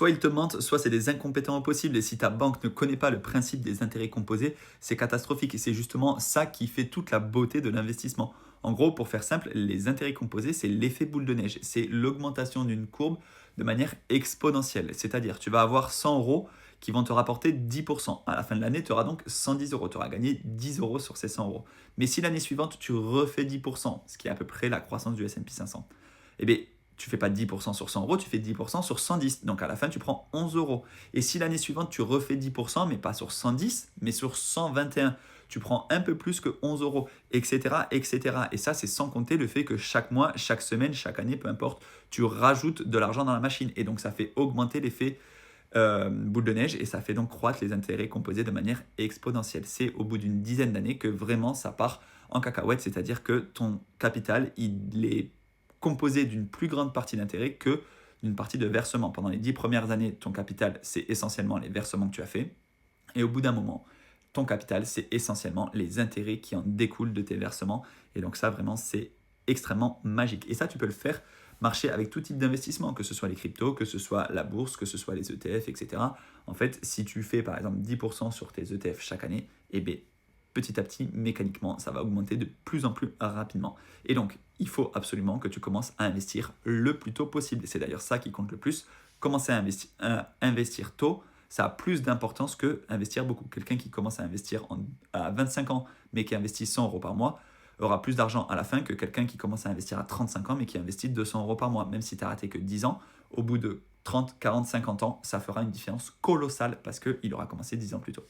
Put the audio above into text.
Soit ils te mentent, soit c'est des incompétents au possible. Et si ta banque ne connaît pas le principe des intérêts composés, c'est catastrophique. Et c'est justement ça qui fait toute la beauté de l'investissement. En gros, pour faire simple, les intérêts composés, c'est l'effet boule de neige. C'est l'augmentation d'une courbe de manière exponentielle. C'est-à-dire, tu vas avoir 100 euros qui vont te rapporter 10%. À la fin de l'année, tu auras donc 110 euros. Tu auras gagné 10 euros sur ces 100 euros. Mais si l'année suivante, tu refais 10%, ce qui est à peu près la croissance du S&P 500, eh bien, tu ne fais pas 10% sur 100 euros, tu fais 10% sur 110. Donc à la fin, tu prends 11 euros. Et si l'année suivante, tu refais 10%, mais pas sur 110, mais sur 121, tu prends un peu plus que 11 euros, etc., etc. Et ça, c'est sans compter le fait que chaque mois, chaque semaine, chaque année, peu importe, tu rajoutes de l'argent dans la machine. Et donc, ça fait augmenter l'effet boule de neige et ça fait donc croître les intérêts composés de manière exponentielle. C'est au bout d'une dizaine d'années que vraiment ça part en cacahuète, c'est-à-dire que ton capital, il est composé d'une plus grande partie d'intérêts que d'une partie de versement. Pendant les 10 premières années, ton capital, c'est essentiellement les versements que tu as fait. Et au bout d'un moment, ton capital, c'est essentiellement les intérêts qui en découlent de tes versements. Et donc ça, vraiment, c'est extrêmement magique. Et ça, tu peux le faire marcher avec tout type d'investissement, que ce soit les cryptos, que ce soit la bourse, que ce soit les ETF, etc. En fait, si tu fais par exemple 10% sur tes ETF chaque année, eh bien, petit à petit, mécaniquement, ça va augmenter de plus en plus rapidement. Et donc, il faut absolument que tu commences à investir le plus tôt possible. Et c'est d'ailleurs ça qui compte le plus. Commencer à investir tôt, ça a plus d'importance que investir beaucoup. Quelqu'un qui commence à investir à 25 ans, mais qui investit 100 euros par mois, aura plus d'argent à la fin que quelqu'un qui commence à investir à 35 ans, mais qui investit 200 euros par mois. Même si tu n'as raté que 10 ans, au bout de 30, 40, 50 ans, ça fera une différence colossale parce qu'il aura commencé 10 ans plus tôt.